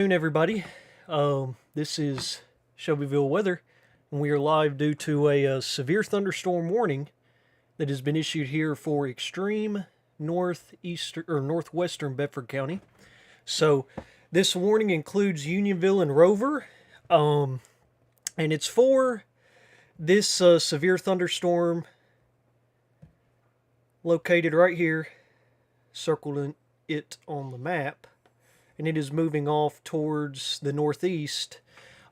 Good afternoon, everybody. This is Shelbyville weather, and we are live due to a severe thunderstorm warning that has been issued here for extreme northeastern or northwestern Bedford County. So, this warning includes Unionville and Rover, and it's for this severe thunderstorm located right here, circled it on the map, and it is moving off towards the northeast,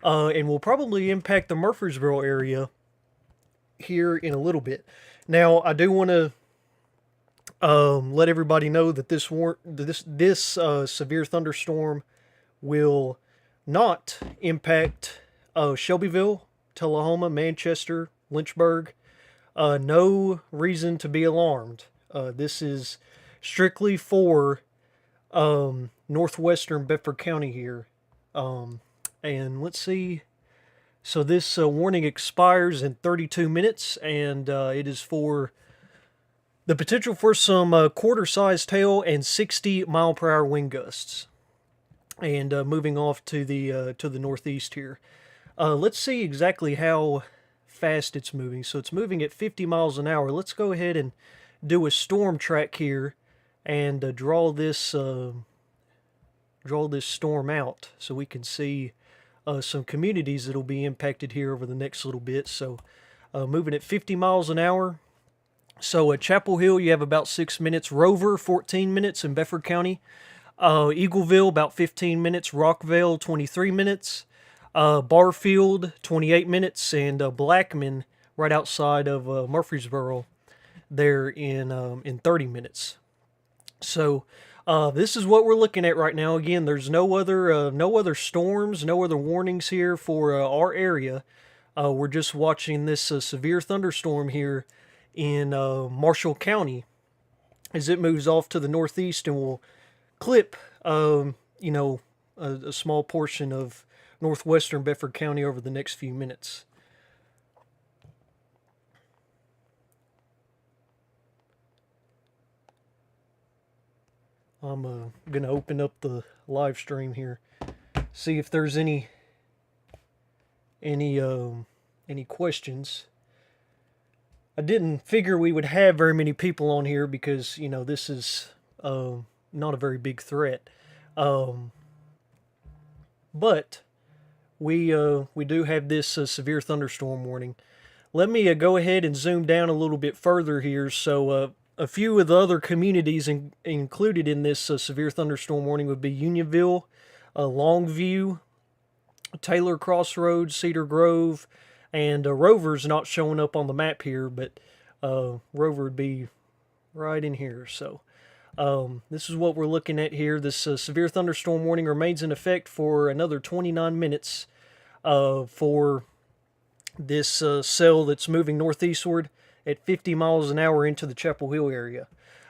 and will probably impact the Murfreesboro area here in a little bit. Now, I do want to let everybody know that this severe thunderstorm will not impact Shelbyville, Tullahoma, Manchester, Lynchburg. No reason to be alarmed. This is strictly for northwestern Bedford County here. And let's see. So this warning expires in 32 minutes, and it is for the potential for some quarter-sized hail and 60-mile-per-hour wind gusts. And moving off to the northeast here. Let's see exactly how fast it's moving. So it's moving at 50 miles an hour. Let's go ahead and do a storm track here and draw this storm out so we can see some communities that will be impacted here over the next little bit. So moving at 50 miles an hour. So at Chapel Hill, you have about 6 minutes. Rover, 14 minutes in Bedford County. Eagleville, about 15 minutes. Rockville, 23 minutes. Barfield, 28 minutes. And Blackman, right outside of Murfreesboro, there in 30 minutes. So this is what we're looking at right now. Again, there's no other storms, no other warnings here for our area. We're just watching this severe thunderstorm here in Marshall County as it moves off to the northeast and will clip, a small portion of northwestern Bedford County over the next few minutes. I'm going to open up the live stream here, see if there's any questions. I didn't figure we would have very many people on here because, this is not a very big threat. But we do have this severe thunderstorm warning. Let me go ahead and zoom down a little bit further here. So a few of the other communities included in this severe thunderstorm warning would be Unionville, Longview, Taylor Crossroads, Cedar Grove, and Rover's not showing up on the map here, but Rover would be right in here. So this is what we're looking at here. This severe thunderstorm warning remains in effect for another 29 minutes for this cell that's moving northeastward at 50 miles an hour into the Chapel Hill area.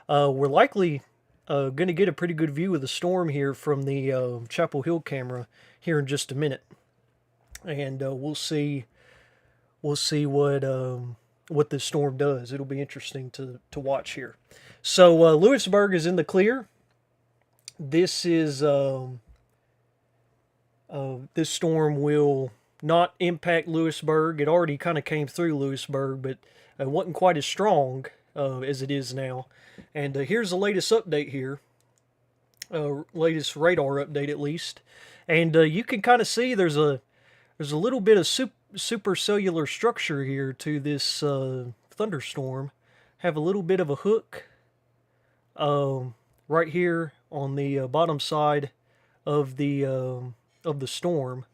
We're likely going to get a pretty good view of the storm here from the Chapel Hill camera here in just a minute, and we'll see what this storm does. It'll be interesting to watch here. So Lewisburg is in the clear. This is this storm will not impact Lewisburg. It already kind of came through Lewisburg, but it wasn't quite as strong as it is now. And here's the latest update here, latest radar update at least. And you can kind of see there's a little bit of supercellular structure here to this thunderstorm. Have a little bit of a hook right here on the bottom side of the storm,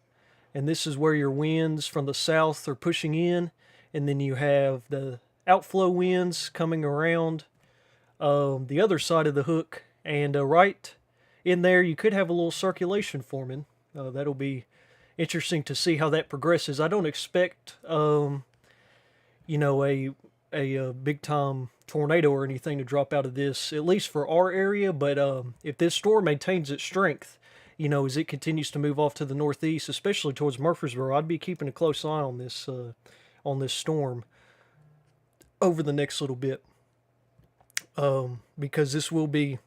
and this is where your winds from the south are pushing in, and then you have the outflow winds coming around the other side of the hook, and right in there you could have a little circulation forming. That'll be interesting to see how that progresses. I don't expect a big time tornado or anything to drop out of this, at least for our area. But if this storm maintains its strength, as it continues to move off to the northeast, especially towards Murfreesboro, I'd be keeping a close eye on this storm over the next little bit, because this will be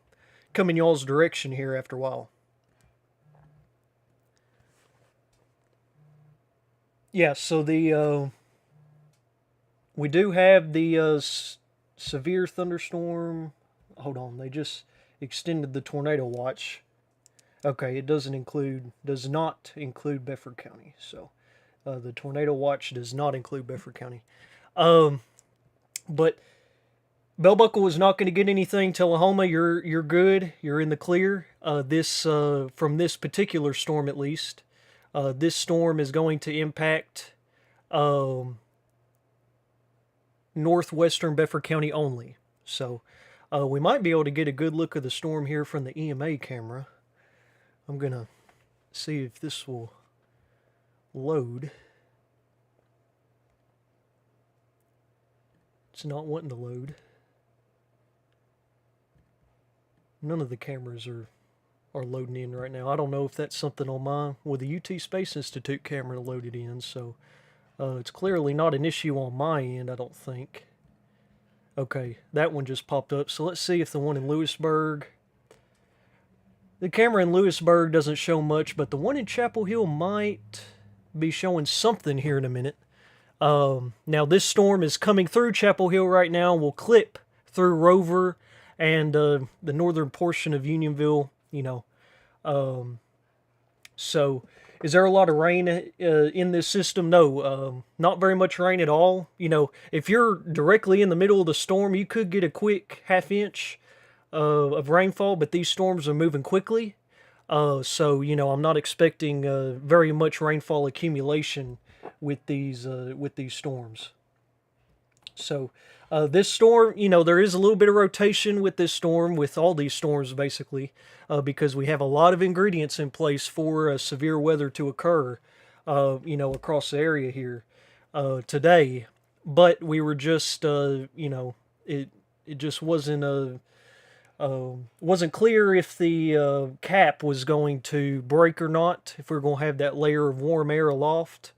coming y'all's direction here after a while. Yeah, so the we do have the severe thunderstorm. Hold on, they just extended the tornado watch. Okay, it does not include Bedford County. So the tornado watch does not include Bedford County. Um, but Bell Buckle is not going to get anything. Tullahoma, you're good. You're in the clear. This from this particular storm at least. This storm is going to impact um, northwestern Bedford County only. So we might be able to get a good look of the storm here from the EMA camera. I'm gonna see if this will load. It's not wanting to load. None of the cameras are loading in right now. I don't know if that's something on mine. Well, the UT Space Institute camera loaded in, so it's clearly not an issue on my end, I don't think. Okay, that one just popped up. So let's see if the one in Lewisburg. The camera in Lewisburg doesn't show much, but the one in Chapel Hill might be showing something here in a minute. Now, this storm is coming through Chapel Hill right now. Will clip through Rover and the northern portion of Unionville, you know. So, is there a lot of rain in this system? No, not very much rain at all. You know, if you're directly in the middle of the storm, you could get a quick half inch of rainfall, but these storms are moving quickly. So, you know, I'm not expecting very much rainfall accumulation with these storms. So this storm, you know, there is a little bit of rotation with this storm, with all these storms basically, because we have a lot of ingredients in place for severe weather to occur, you know, across the area here today. But we were just, you know, it just wasn't clear if the cap was going to break or not. If we're going to have that layer of warm air aloft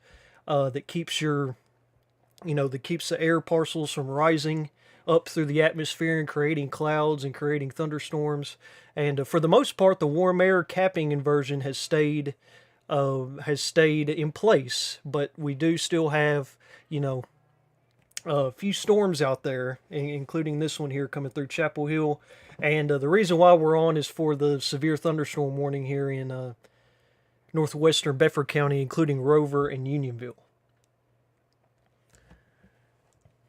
that keeps that keeps the air parcels from rising up through the atmosphere and creating clouds and creating thunderstorms. And for the most part, the warm air capping inversion has stayed in place. But we do still have, you know, a few storms out there, including this one here coming through Chapel Hill. And the reason why we're on is for the severe thunderstorm warning here in northwestern Bedford County, including Rover and Unionville.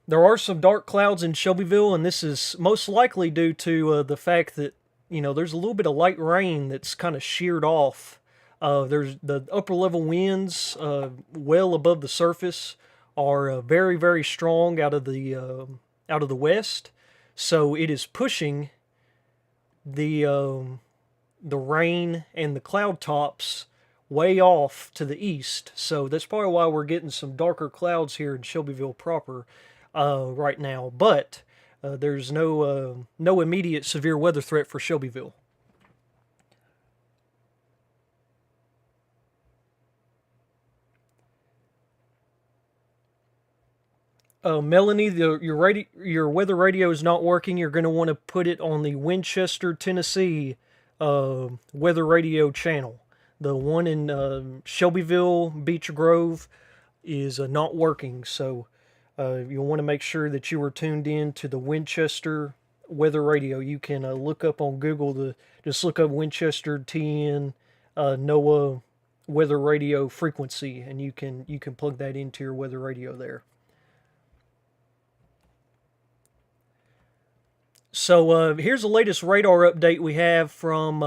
There are some dark clouds in Shelbyville, and this is most likely due to the fact that, you know, there's a little bit of light rain that's kind of sheared off. There's the upper level winds well above the surface are very, very strong out of the west, so it is pushing the rain and the cloud tops way off to the east. So that's probably why we're getting some darker clouds here in Shelbyville proper right now. But there's no immediate severe weather threat for Shelbyville. Melanie, your weather radio is not working. You're going to want to put it on the Winchester, Tennessee weather radio channel. The one in Shelbyville, Beech Grove is not working. So you'll want to make sure that you are tuned in to the Winchester weather radio. You can look up on Google just look up Winchester TN NOAA weather radio frequency, and you can plug that into your weather radio there. So here's the latest radar update we have from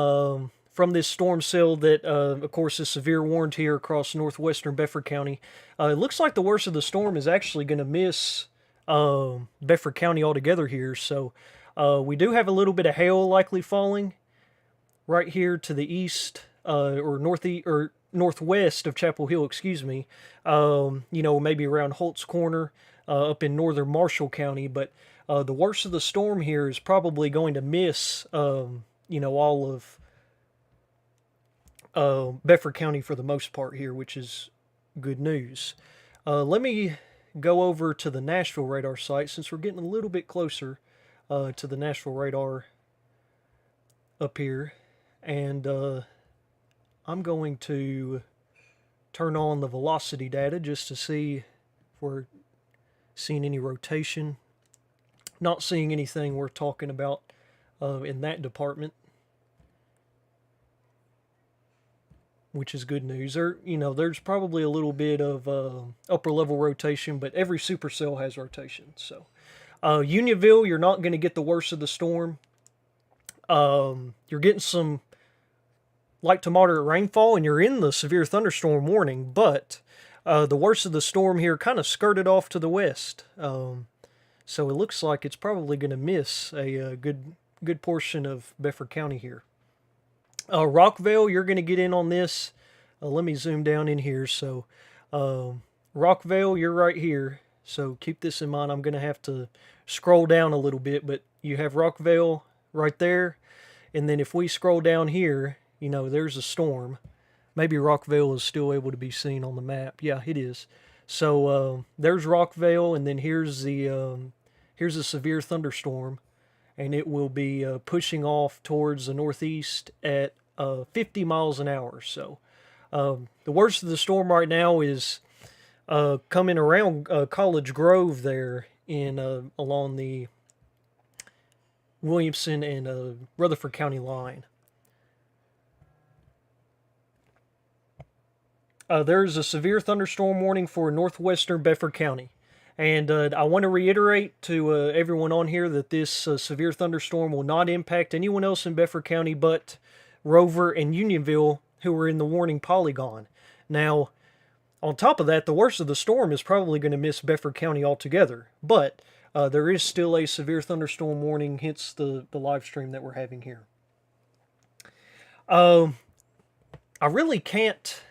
this storm cell that, of course, is severe warned here across northwestern Bedford County. It looks like the worst of the storm is actually going to miss Bedford County altogether here. So we do have a little bit of hail likely falling right here to the east or northeast or northwest of Chapel Hill. Excuse me. You know, maybe around Holt's Corner up in northern Marshall County, but the worst of the storm here is probably going to miss, you know, all of Bedford County for the most part here, which is good news. Let me go over to the Nashville radar site since we're getting a little bit closer to the Nashville radar up here. And I'm going to turn on the velocity data just to see if we're seeing any rotation. Not seeing anything worth talking about in that department, which is good news. There's probably a little bit of upper level rotation, but every supercell has rotation. So, Unionville, you're not going to get the worst of the storm. You're getting some light to moderate rainfall, and you're in the severe thunderstorm warning, but the worst of the storm here kind of skirted off to the west. So it looks like it's probably going to miss a good portion of Bedford County here. Rockvale, you're going to get in on this. Let me zoom down in here. So Rockvale, you're right here. So keep this in mind. I'm going to have to scroll down a little bit, but you have Rockvale right there. And then if we scroll down here, there's a storm. Maybe Rockvale is still able to be seen on the map. Yeah, it is. So there's Rockvale, and then here's a severe thunderstorm, and it will be pushing off towards the northeast at 50 miles an hour. So the worst of the storm right now is coming around College Grove there in along the Williamson and Rutherford County line. There's a severe thunderstorm warning for northwestern Bedford County. And I want to reiterate to everyone on here that this severe thunderstorm will not impact anyone else in Bedford County but Rover and Unionville, who are in the warning polygon. Now, on top of that, the worst of the storm is probably going to miss Bedford County altogether. But there is still a severe thunderstorm warning, hence the live stream that we're having here. I really can't...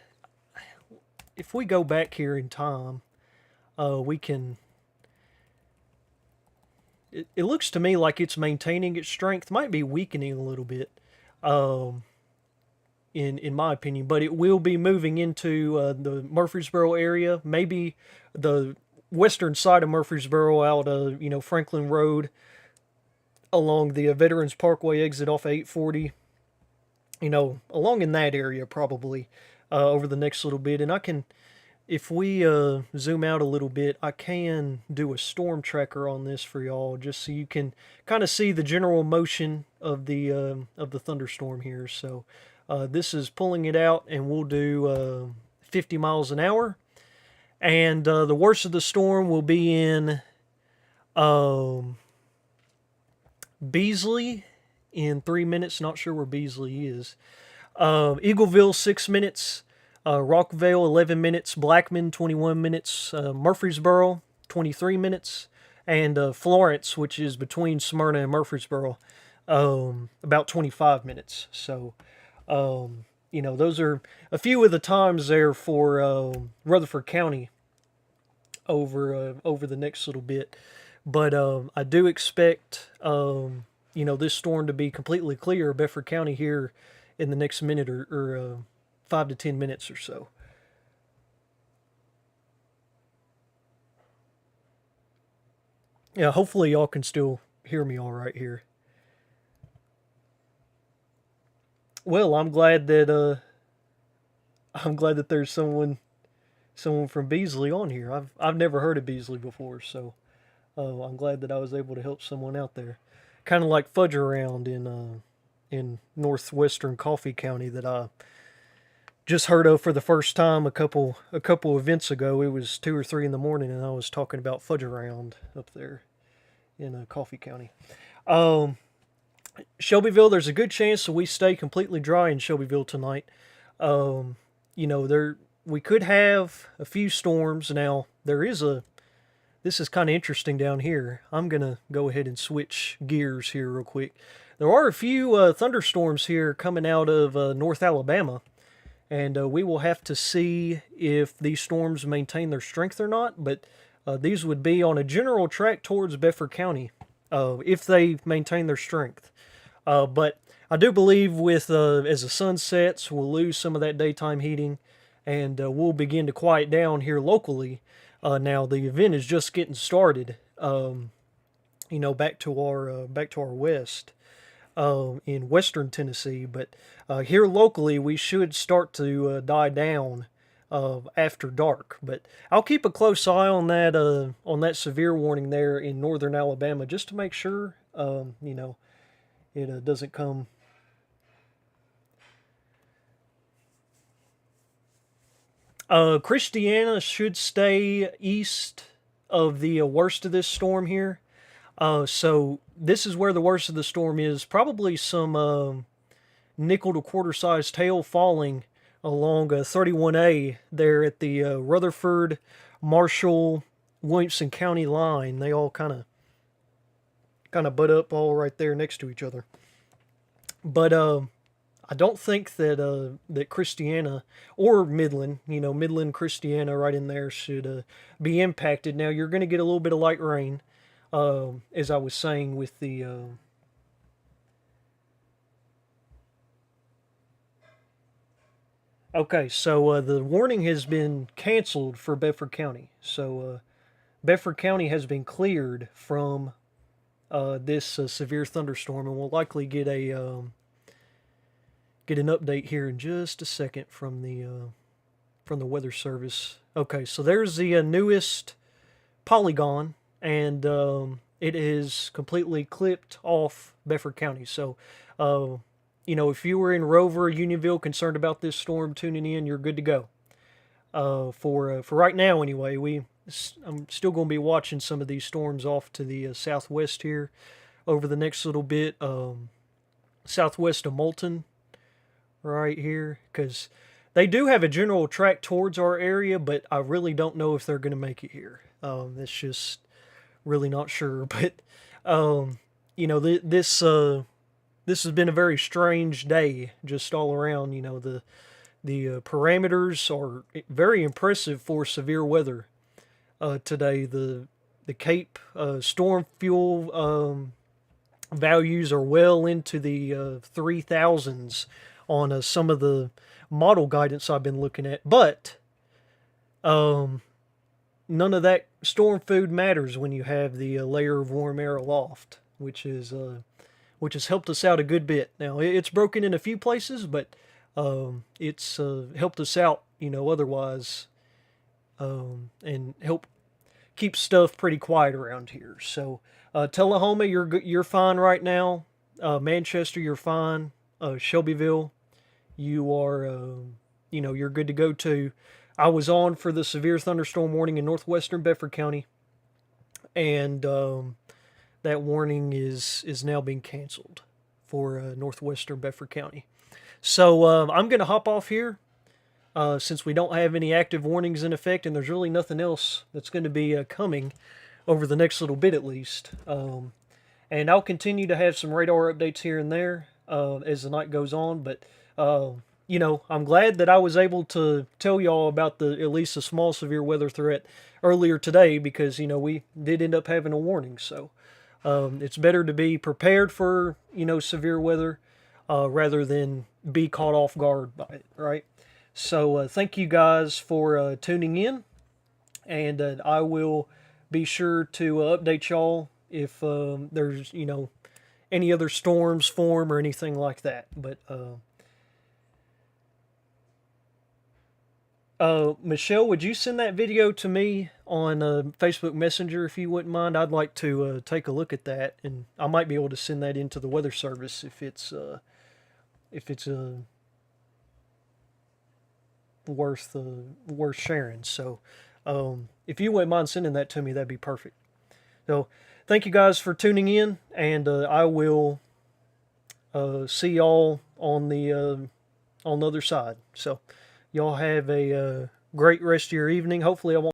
If we go back here in time, we can... It looks to me like it's maintaining its strength. Might be weakening a little bit, in my opinion. But it will be moving into the Murfreesboro area. Maybe the western side of Murfreesboro out Franklin Road along the Veterans Parkway exit off 840. Along in that area probably. Over the next little bit, and I can, if we zoom out a little bit, I can do a storm tracker on this for y'all, just so you can kind of see the general motion of the thunderstorm here. So this is pulling it out, and we'll do 50 miles an hour, and the worst of the storm will be in Beasley in 3 minutes. Not sure where Beasley is. Eagleville 6 minutes, Rockvale 11 minutes, Blackman 21 minutes, Murfreesboro 23 minutes, and Florence, which is between Smyrna and Murfreesboro, about 25 minutes. So, those are a few of the times there for Rutherford County over the next little bit. But I do expect this storm to be completely clear of Bedford County here in the next minute or 5 to 10 minutes or so. Yeah, hopefully y'all can still hear me all right here. Well, I'm glad that there's someone from Beasley on here. I've never heard of Beasley before, so I'm glad that I was able to help someone out there. Kind of like Fudge Around in northwestern Coffee County that I just heard of for the first time a couple events ago. It was 2 or 3 in the morning, and I was talking about Fudge Around up there in Coffee County. Shelbyville, there's a good chance that we stay completely dry in Shelbyville tonight. We could have a few storms. Now, this is kind of interesting down here. I'm going to go ahead and switch gears here real quick. There are a few thunderstorms here coming out of North Alabama, and we will have to see if these storms maintain their strength or not, but these would be on a general track towards Bedford County if they maintain their strength. But I do believe with as the sun sets, we'll lose some of that daytime heating, and we'll begin to quiet down here locally. Now the event is just getting started. Back to our west in western Tennessee, but here locally we should start to die down after dark. But I'll keep a close eye on that severe warning there in northern Alabama just to make sure it doesn't come. Christiana should stay east of the worst of this storm here. So this is where the worst of the storm is. Probably some nickel to quarter sized hail falling along 31A there at the Rutherford, Marshall, Williamson County line. They all kind of butt up all right there next to each other. But I don't think that Christiana or Midland, Midland, Christiana, right in there should be impacted. Now you're going to get a little bit of light rain, as I was saying with the. Okay, so the warning has been canceled for Bedford County. So Bedford County has been cleared from this severe thunderstorm, and we'll likely get an update here in just a second from the Weather Service. Okay, so there's the newest polygon, and it is completely clipped off Bedford County. So, if you were in Rover, Unionville, concerned about this storm tuning in, you're good to go. For right now, anyway, I'm still going to be watching some of these storms off to the southwest here over the next little bit. Southwest of Moulton, right here, because they do have a general track towards our area, but I really don't know if they're going to make it here. It's just really not sure. But this has been a very strange day, just all around. The parameters are very impressive for severe weather today. The Cape storm fuel values are well into the 3,000s on some of the model guidance I've been looking at. But none of that storm food matters when you have the layer of warm air aloft, which has helped us out a good bit. Now, it's broken in a few places, but it's helped us out, otherwise, and help keep stuff pretty quiet around here. So, Tullahoma, you're fine right now. Manchester, you're fine. Shelbyville, you are, you're good to go too. I was on for the severe thunderstorm warning in northwestern Bedford County, and that warning is now being canceled for northwestern Bedford County. So I'm going to hop off here since we don't have any active warnings in effect, and there's really nothing else that's going to be coming over the next little bit at least. And I'll continue to have some radar updates here and there as the night goes on, but I'm glad that I was able to tell y'all about at least a small severe weather threat earlier today, because we did end up having a warning. So it's better to be prepared for severe weather rather than be caught off guard by it, right? So thank you guys for tuning in, and I will be sure to update y'all if there's any other storms form or anything like that. But Michelle, would you send that video to me on Facebook Messenger if you wouldn't mind? I'd like to take a look at that, and I might be able to send that into the Weather Service if it's worth sharing. So if you wouldn't mind sending that to me, that'd be perfect. So thank you guys for tuning in, and I will see y'all on the other side. So y'all have a great rest of your evening. Hopefully I won't